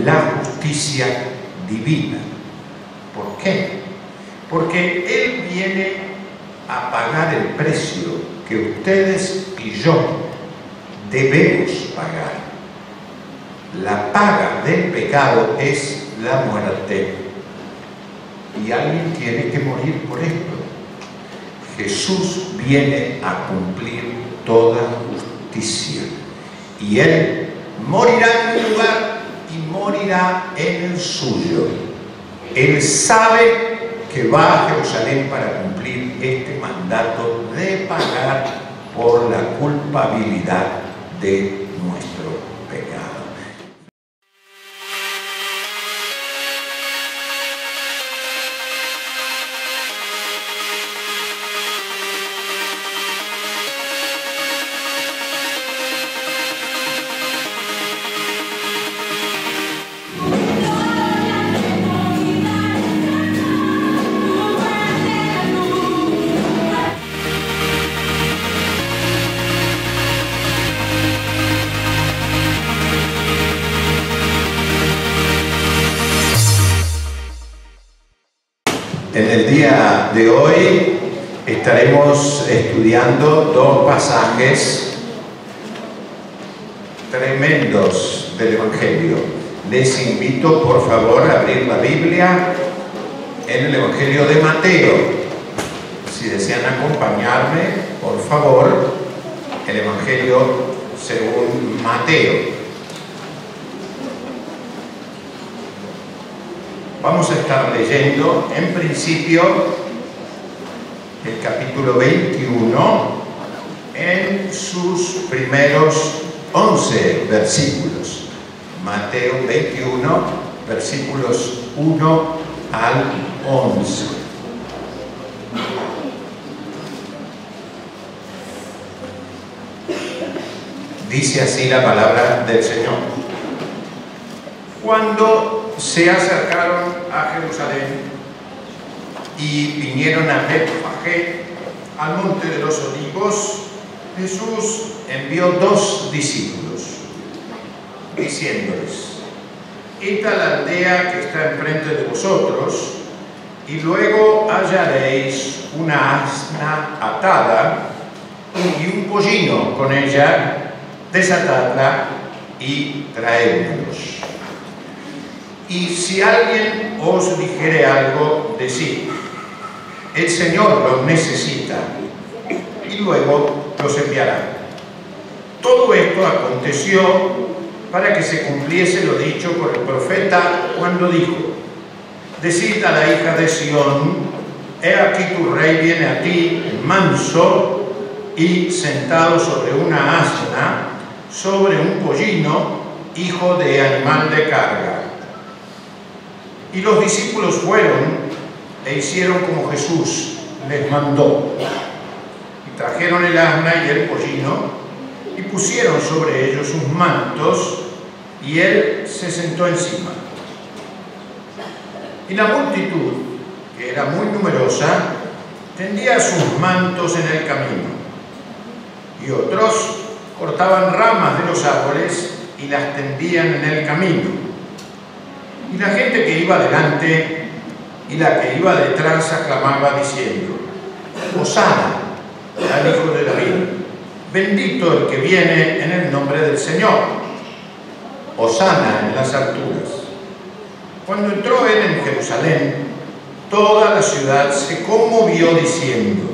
la justicia divina. ¿Por qué? Porque Él viene a pagar el precio que ustedes y yo debemos pagar. La paga del pecado es la muerte. Y alguien tiene que morir por esto. Jesús viene a cumplir toda justicia. Y Él morirá en mi lugar y morirá en el suyo. Él sabe que va a Jerusalén para cumplir este mandato de pagar por la culpabilidad de nuestro pecado. En el día de hoy estaremos estudiando dos pasajes tremendos del Evangelio. Les invito por favor a abrir la Biblia en el Evangelio de Mateo. Si desean acompañarme, por favor, el Evangelio según Mateo. Vamos a estar leyendo, en principio, el capítulo 21 en sus primeros 11 versículos. Mateo 21, versículos 1 al 11. Dice así la palabra del Señor. Cuando se acercaron a Jerusalén y vinieron a Betfagé, al monte de los Olivos, Jesús envió 2 discípulos, diciéndoles: id a la aldea que está enfrente de vosotros, y luego hallaréis una asna atada y un pollino con ella, desatadla y traédmelos. Y si alguien os dijere algo, decid: el Señor los necesita, y luego los enviará. Todo esto aconteció para que se cumpliese lo dicho por el profeta cuando dijo: decid a la hija de Sión, he aquí tu rey viene a ti, manso y sentado sobre una asna, sobre un pollino, hijo de animal de carga. Y los discípulos fueron e hicieron como Jesús les mandó. Y trajeron el asna y el pollino, y pusieron sobre ellos sus mantos, y él se sentó encima. Y la multitud, que era muy numerosa, tendía sus mantos en el camino. Y otros cortaban ramas de los árboles y las tendían en el camino. Y la gente que iba delante y la que iba detrás aclamaba diciendo: Hosana al Hijo de David, bendito el que viene en el nombre del Señor, Hosana en las alturas. Cuando entró él en Jerusalén, toda la ciudad se conmovió diciendo: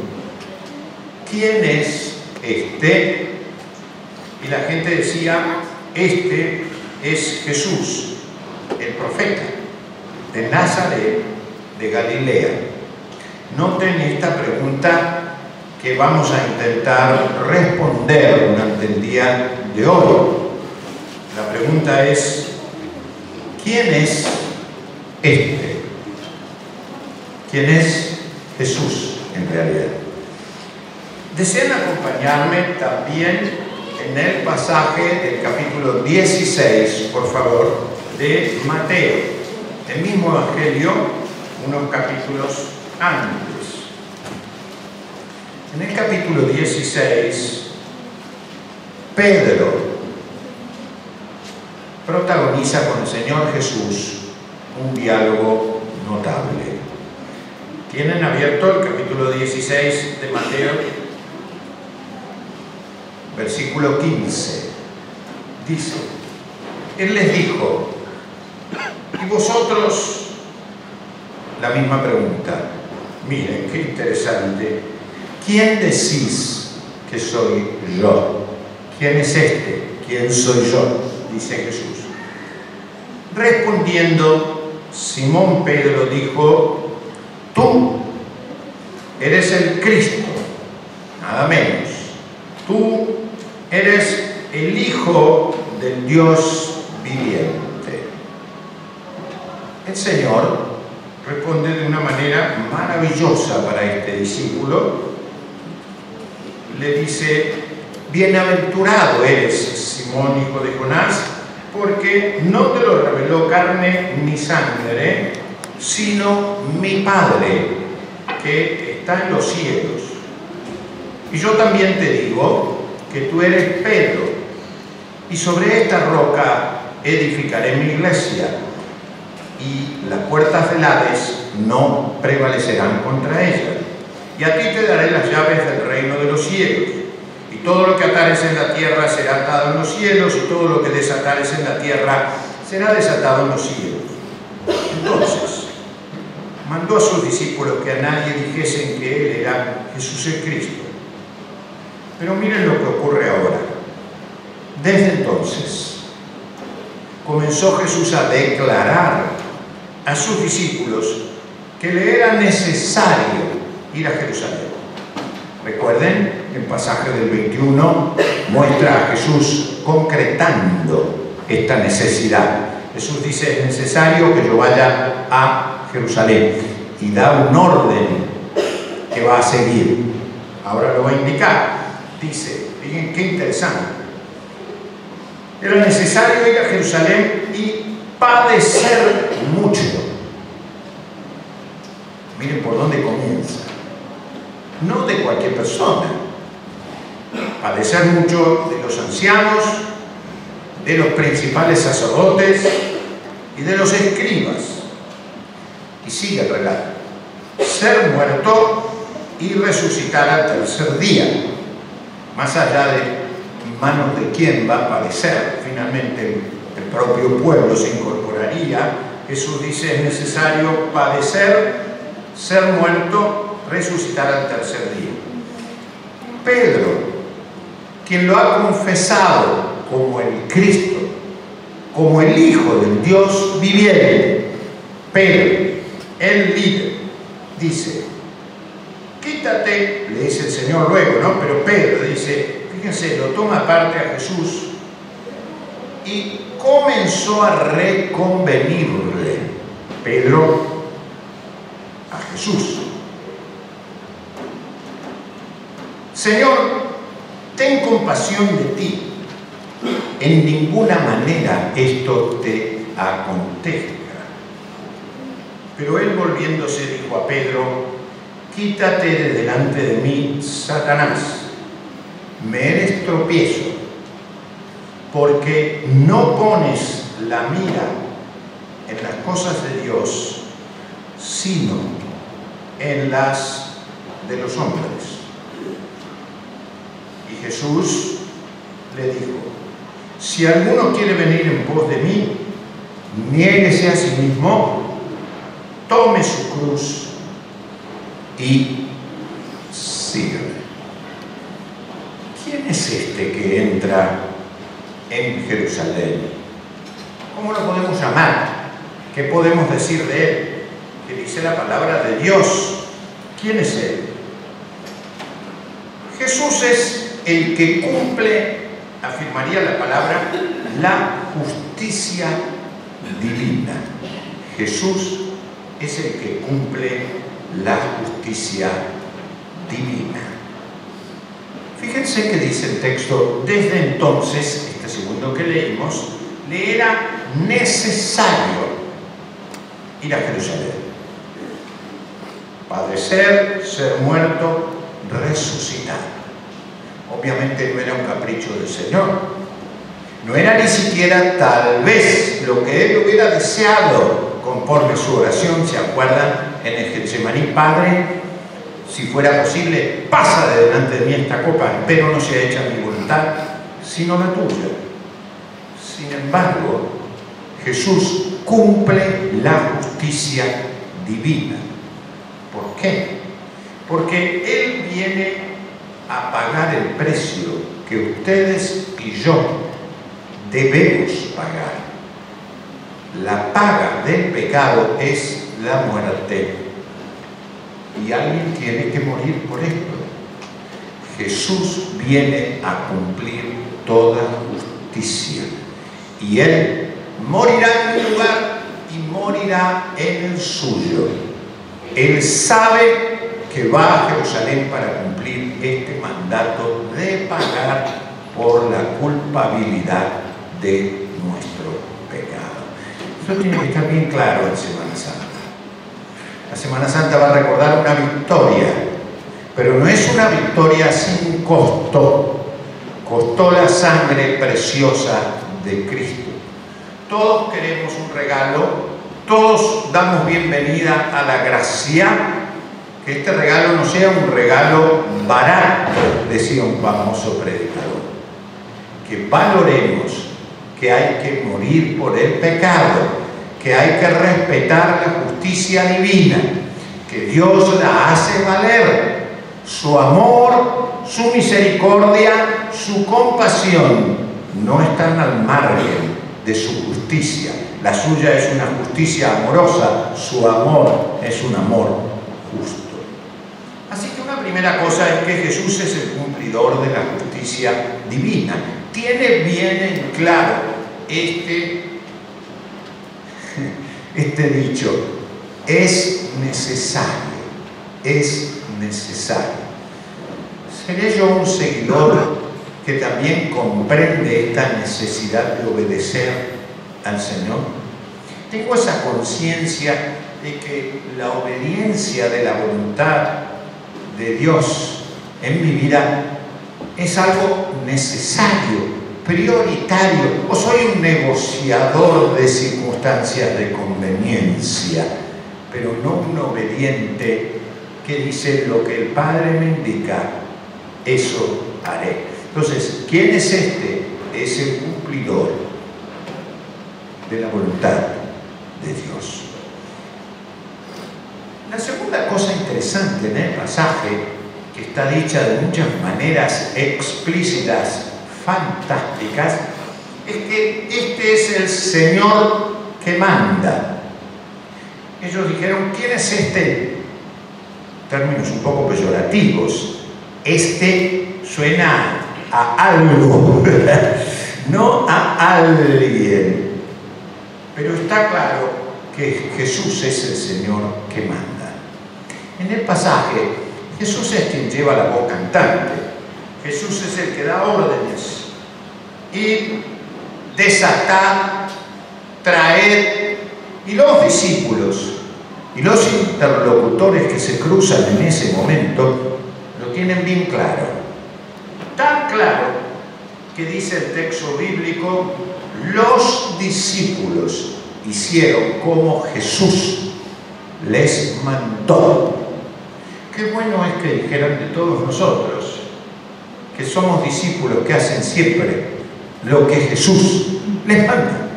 ¿quién es este? Y la gente decía: este es Jesús, el profeta de Nazaret de Galilea. Noten esta pregunta que vamos a intentar responder durante el día de hoy. La pregunta es: ¿quién es este? ¿Quién es Jesús en realidad? ¿Desean acompañarme también en el pasaje del capítulo 16, por favor, de Mateo, el mismo Evangelio, unos capítulos antes? En el capítulo 16, protagoniza con el Señor Jesús un diálogo notable. Tienen abierto el capítulo 16 de Mateo, versículo 15. Dice, Él les dijo, ¿y vosotros? La misma pregunta. Miren, qué interesante. ¿Quién decís que soy yo? ¿Quién es este? ¿Quién soy yo? Dice Jesús. Respondiendo, Simón Pedro dijo, tú eres el Cristo, nada menos. Tú eres el Hijo del Dios viviente. El Señor responde de una manera maravillosa para este discípulo. Le dice, bienaventurado eres, Simón, hijo de Jonás, porque no te lo reveló carne ni sangre, sino mi Padre que está en los cielos. Y yo también te digo que tú eres Pedro, y sobre esta roca edificaré mi iglesia, y las puertas del Hades no prevalecerán contra ella. Y a ti te daré las llaves del reino de los cielos. Y todo lo que atares en la tierra será atado en los cielos, y todo lo que desatares en la tierra será desatado en los cielos. Entonces, mandó a sus discípulos que a nadie dijesen que Él era Jesús el Cristo. Pero miren lo que ocurre ahora. Desde entonces, comenzó Jesús a declarar a sus discípulos que le era necesario ir a Jerusalén. Recuerden, el pasaje del 21 muestra a Jesús concretando esta necesidad. Jesús dice, es necesario que yo vaya a Jerusalén, y da un orden que va a seguir. Ahora lo va a indicar. Dice, miren qué interesante, era necesario ir a Jerusalén y padecer mucho. Miren por dónde comienza. No de cualquier persona. Padecer mucho de los ancianos, de los principales sacerdotes y de los escribas. Y sigue el relato. Ser muerto y resucitar al tercer día. Más allá de manos de quién va a padecer, finalmente el propio pueblo se incorporaría. Jesús dice, es necesario padecer, ser muerto, resucitar al tercer día. Pedro, quien lo ha confesado como el Cristo, como el Hijo del Dios viviente, Pedro, el líder, dice, quítate, le dice el Señor luego, ¿no? Pero Pedro dice, fíjense, lo toma aparte a Jesús y comenzó a reconvenirle, Pedro, a Jesús. Señor, ten compasión de ti. En ninguna manera esto te acontezca. Pero él, volviéndose, dijo a Pedro, quítate de delante de mí, Satanás. Me eres tropiezo, porque no pones la mira en las cosas de Dios, sino en las de los hombres. Y Jesús le dijo, si alguno quiere venir en pos de mí, niéguese a sí mismo, tome su cruz y sígueme. ¿Quién es este que entra en Jerusalén? ¿Cómo lo podemos llamar? ¿Qué podemos decir de él? Que dice la palabra de Dios. ¿Quién es él? Jesús es el que cumple, afirmaría la palabra, la justicia divina. Jesús es el que cumple la justicia divina. Fíjense que dice el texto, desde entonces, este segundo que leímos, le era necesario ir a Jerusalén. Padecer, ser muerto, resucitar. Obviamente no era un capricho del Señor. No era ni siquiera tal vez lo que él hubiera deseado conforme su oración. ¿Se acuerdan en el Getsemaní? Padre, si fuera posible, pasa de delante de mí esta copa, pero no sea hecha mi voluntad, sino la tuya. Sin embargo, Jesús cumple la justicia divina. ¿Por qué? Porque Él viene a pagar el precio que ustedes y yo debemos pagar. La paga del pecado es la muerte. Y alguien tiene que morir por esto. Jesús viene a cumplir toda justicia. Y Él morirá en mi lugar y morirá en el suyo. Él sabe que va a Jerusalén para cumplir este mandato de pagar por la culpabilidad de nuestro pecado. Eso tiene que estar bien claro en Semana Santa. La Semana Santa va a recordar una victoria, pero no es una victoria sin costo. Costó la sangre preciosa de Cristo. Todos queremos un regalo, todos damos bienvenida a la gracia. Que este regalo no sea un regalo barato, decía un famoso predicador. Que valoremos que hay que morir por el pecado, que hay que respetar la justicia divina, que Dios la hace valer, su amor, su misericordia, su compasión no están al margen de su justicia. La suya es una justicia amorosa, su amor es un amor justo. Así que una primera cosa es que Jesús es el cumplidor de la justicia divina. Tiene bien en claro este dicho: es necesario, es necesario. ¿Seré yo un seguidor que también comprende esta necesidad de obedecer al Señor? Tengo esa conciencia de que la obediencia de la voluntad de Dios en mi vida es algo necesario, prioritario, o soy un negociador de circunstancias de conveniencia, pero no un obediente que dice: lo que el Padre me indica, eso haré. Entonces, ¿quién es este? Es el cumplidor de la voluntad de Dios. La segunda cosa interesante en el pasaje, que está dicha de muchas maneras explícitas, fantásticas, es que este es el Señor que manda. Ellos dijeron: ¿quién es este? Términos un poco peyorativos. Este suena a algo, no a alguien. Pero está claro que Jesús es el Señor que manda. En el pasaje, Jesús es quien lleva la voz cantante. Jesús es el que da órdenes. Y desatad, traed. Y los discípulos y los interlocutores que se cruzan en ese momento lo tienen bien claro. Tan claro que dice el texto bíblico: los discípulos hicieron como Jesús les mandó. Qué bueno es que dijeran de todos nosotros que somos discípulos que hacen siempre lo que Jesús les manda.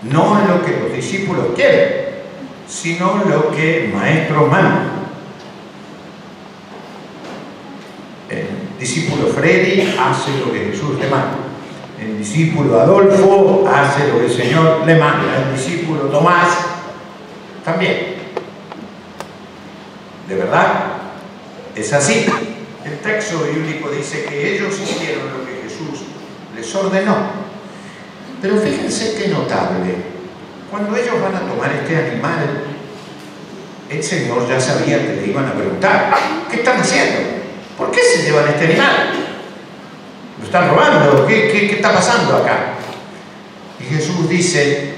No lo que los discípulos quieren, sino lo que el Maestro manda. El discípulo Freddy hace lo que Jesús le manda. El discípulo Adolfo hace lo que el Señor le manda. El discípulo Tomás también. ¿De verdad? Es así. El texto bíblico dice que ellos hicieron lo que Jesús les ordenó. Pero fíjense qué notable. Cuando ellos van a tomar este animal, el Señor ya sabía que le iban a preguntar: ¿qué están haciendo? ¿Por qué se llevan este animal? ¿Lo están robando? ¿Qué está pasando acá? Y Jesús dice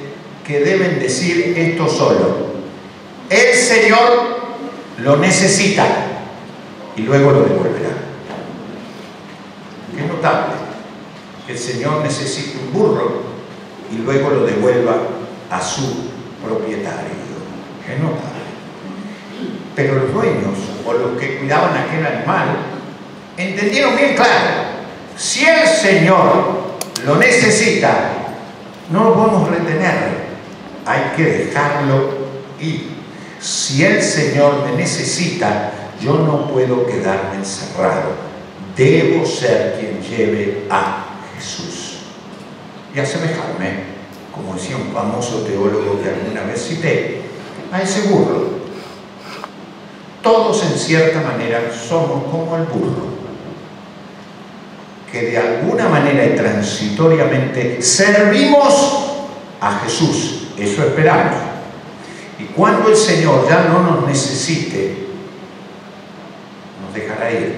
que deben decir esto solo: el Señor lo necesita y luego lo devolverá. Qué notable. El señor necesite un burro y luego lo devuelva a su propietario. ¡Qué notable! Pero los dueños o los que cuidaban aquel animal entendieron bien claro: si el señor lo necesita, no lo podemos retener, hay que dejarlo ir. Si el Señor me necesita, yo no puedo quedarme encerrado, debo ser quien lleve a Jesús y asemejarme, como decía un famoso teólogo que alguna vez cité, a ese burro. Todos en cierta manera somos como el burro, que de alguna manera y transitoriamente servimos a Jesús, eso esperamos. Y cuando el Señor ya no nos necesite, nos dejará ir.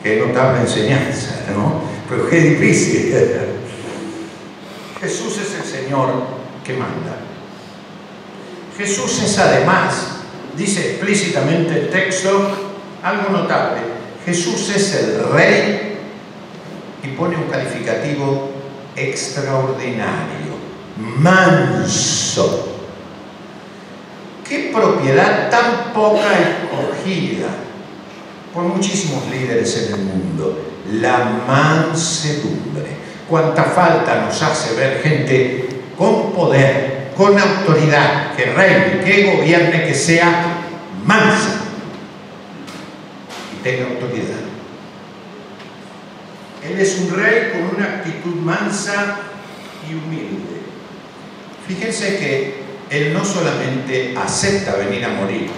Qué notable enseñanza, ¿no? Pero qué difícil. Jesús es el Señor que manda. Jesús es además, dice explícitamente el texto, algo notable: Jesús es el Rey, y pone un calificativo extraordinario: manso. Qué propiedad tan poca escogida por muchísimos líderes en el mundo, la mansedumbre. Cuánta falta nos hace ver gente con poder, con autoridad, que reine, que gobierne, que sea mansa y tenga autoridad. Él es un rey con una actitud mansa y humilde. Fíjense que él no solamente acepta venir a morir,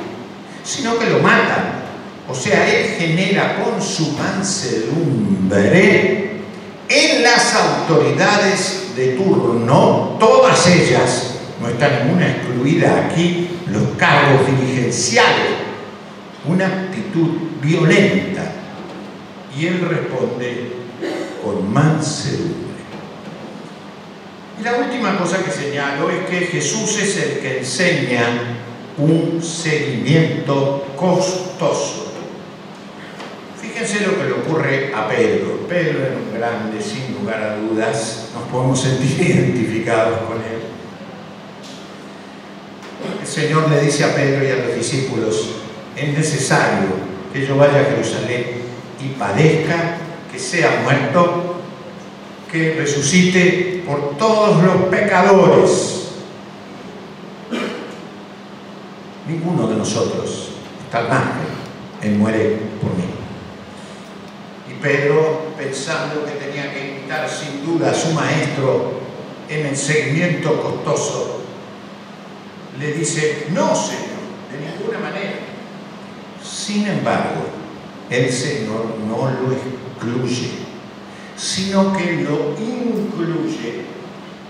sino que lo matan. O sea, él genera con su mansedumbre en las autoridades de turno, todas ellas, no está ninguna excluida aquí, los cargos dirigenciales, una actitud violenta. Y él responde con mansedumbre. Y la última cosa que señalo es que Jesús es el que enseña un seguimiento costoso. Fíjense lo que le ocurre a Pedro. Pedro era un grande, sin lugar a dudas, nos podemos sentir identificados con él. El Señor le dice a Pedro y a los discípulos: es necesario que yo vaya a Jerusalén y padezca, que sea muerto, que resucite por todos los pecadores. Ninguno de nosotros está al margen. Él muere por mí. Y Pedro, pensando que tenía que imitar sin duda a su maestro en el seguimiento costoso, le dice: no, Señor, de ninguna manera. Sin embargo, el Señor no lo excluye, sino que lo incluye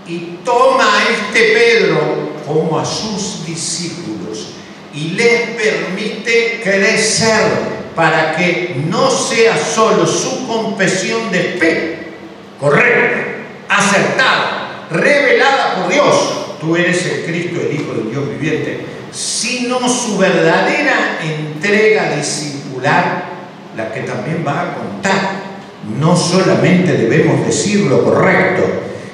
y toma a este Pedro como a sus discípulos y les permite crecer para que no sea solo su confesión de fe correcta, acertada, revelada por Dios: tú eres el Cristo, el Hijo del Dios viviente, sino su verdadera entrega discipular, la que también va a contar. No solamente debemos decir lo correcto,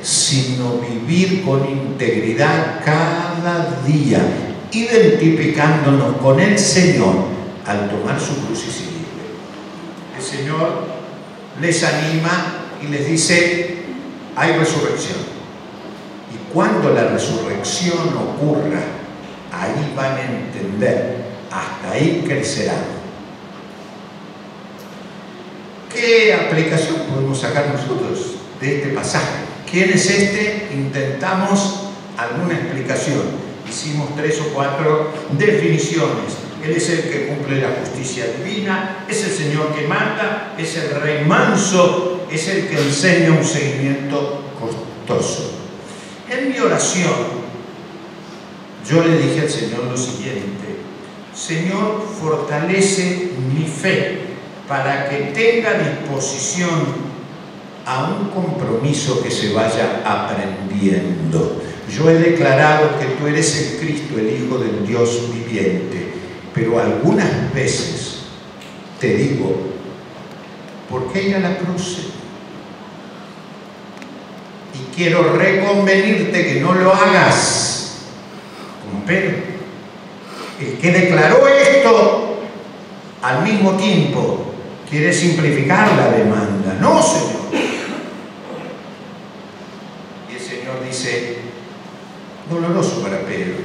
sino vivir con integridad cada día, identificándonos con el Señor al tomar su cruz y seguirle. El Señor les anima y les dice: hay resurrección. Y cuando la resurrección ocurra, ahí van a entender, hasta ahí crecerán. ¿Qué aplicación podemos sacar nosotros de este pasaje? ¿Quién es este? Intentamos alguna explicación. Hicimos 3 o 4 definiciones. Él es el que cumple la justicia divina, es el Señor que manda, es el Rey manso, es el que enseña un seguimiento costoso. En mi oración, yo le dije al Señor lo siguiente: Señor, fortalece mi fe para que tenga disposición a un compromiso que se vaya aprendiendo. Yo he declarado que tú eres el Cristo, el Hijo del Dios viviente, pero algunas veces te digo: ¿por qué ir a la cruz? quiero reconvenirte que no lo hagas como Pedro, el que declaró esto al mismo tiempo quiere simplificar la demanda. No, Señor. Y el Señor dice, doloroso para Pedro,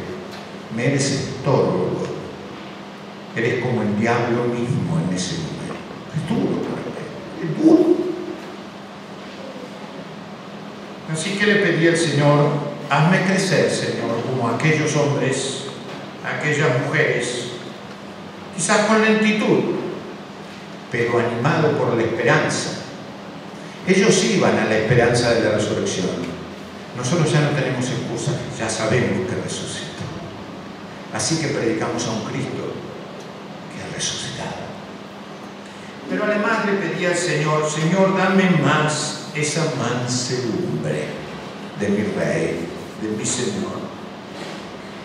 me eres estorbo, eres como el diablo mismo en ese momento. Es duro para Pedro, es duro. Así que le pedí al Señor, hazme crecer, Señor, como aquellos hombres, aquellas mujeres, quizás con lentitud, pero animado por la esperanza. Ellos iban a la esperanza de la resurrección. Nosotros ya no tenemos excusa, ya sabemos que resucitó. Así que predicamos a un Cristo que ha resucitado. Pero además le pedí al Señor, Señor, dame más esa mansedumbre de mi Rey, de mi Señor.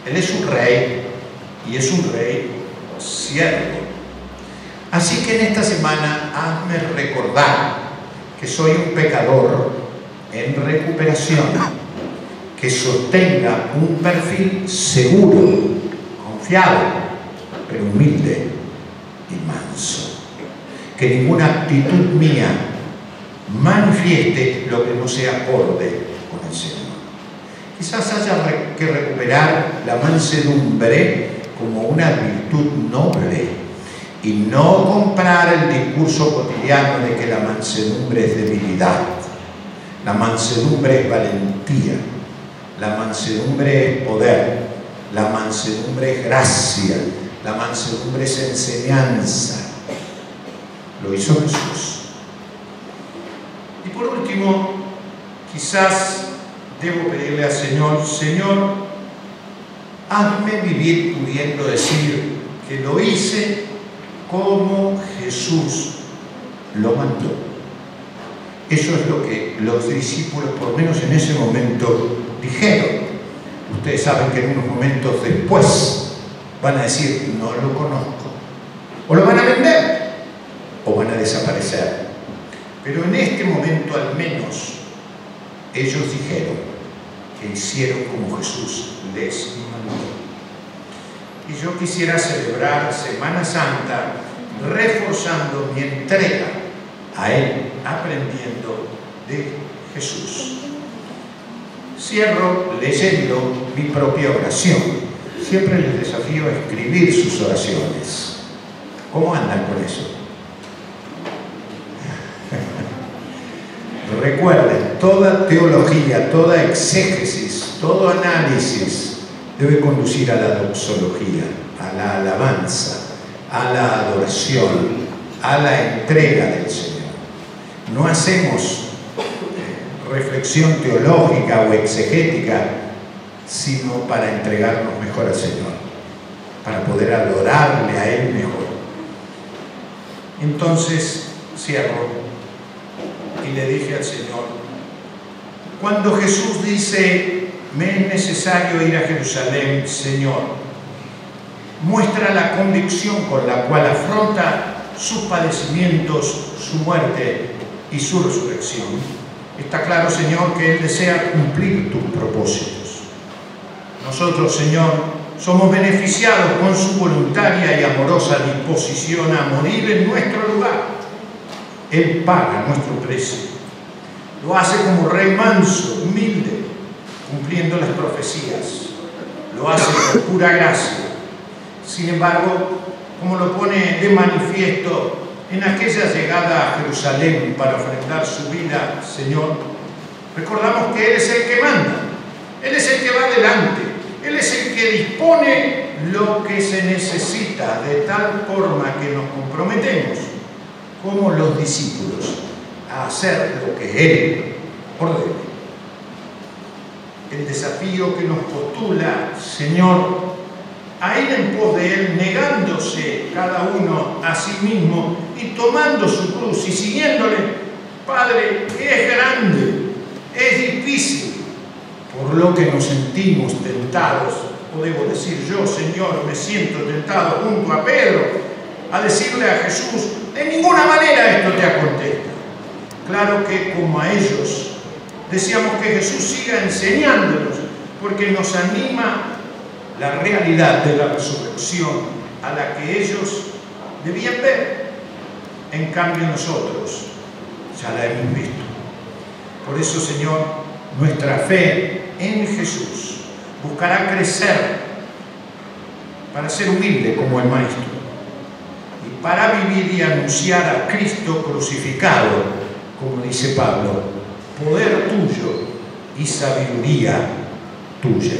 Él es un Rey y es un Rey siervo. Así que en esta semana hazme recordar que soy un pecador en recuperación, que sostenga un perfil seguro, confiado, pero humilde y manso. Que ninguna actitud mía manifieste lo que no sea acorde con el Señor. Quizás haya que recuperar la mansedumbre como una virtud noble y no comprar el discurso cotidiano de que la mansedumbre es debilidad. La mansedumbre es valentía, la mansedumbre es poder, la mansedumbre es gracia, la mansedumbre es enseñanza. Lo hizo Jesús. Y por último, quizás debo pedirle al Señor, Señor, hazme vivir pudiendo decir que lo hice como Jesús lo mandó. Eso es lo que los discípulos, por lo menos en ese momento, dijeron. Ustedes saben que en unos momentos después van a decir, no lo conozco. O lo van a vender, o van a desaparecer. Pero en este momento al menos, ellos dijeron que hicieron como Jesús les mandó. Y yo quisiera celebrar Semana Santa reforzando mi entrega a Él, aprendiendo de Jesús. Cierro leyendo mi propia oración. Siempre les desafío a escribir sus oraciones. ¿Cómo andan con eso? Recuerden, toda teología, toda exégesis, todo análisis debe conducir a la doxología, a la alabanza, a la adoración, a la entrega del Señor. No hacemos reflexión teológica o exegética, sino para entregarnos mejor al Señor, para poder adorarle a Él mejor. Entonces, cierro y le dije al Señor, cuando Jesús dice, me es necesario ir a Jerusalén, Señor, muestra la convicción con la cual afronta sus padecimientos, su muerte y su resurrección. Está claro, Señor, que Él desea cumplir tus propósitos. Nosotros, Señor, somos beneficiados con su voluntaria y amorosa disposición a morir en nuestro lugar. Él paga nuestro precio. Lo hace como Rey manso, humilde, cumpliendo las profecías. Lo hace por pura gracia. Sin embargo, como lo pone de manifiesto en aquella llegada a Jerusalén para ofrendar su vida, Señor, recordamos que Él es el que manda, Él es el que va adelante, Él es el que dispone lo que se necesita, de tal forma que nos comprometemos, como los discípulos, a hacer lo que Él ordene. El desafío que nos postula, Señor, a ir en pos de Él, negándose cada uno a sí mismo y tomando su cruz y siguiéndole, Padre, es grande, es difícil, por lo que nos sentimos tentados, o debo decir yo, Señor, me siento tentado junto a Pedro, a decirle a Jesús, de ninguna manera esto te acontezca. Claro que como a ellos, Deseamos que Jesús siga enseñándonos, porque nos anima la realidad de la resurrección a la que ellos debían ver. En cambio nosotros ya la hemos visto. Por eso, Señor, nuestra fe en Jesús buscará crecer para ser humilde como el Maestro y para vivir y anunciar a Cristo crucificado, como dice Pablo, poder tuyo y sabiduría tuya.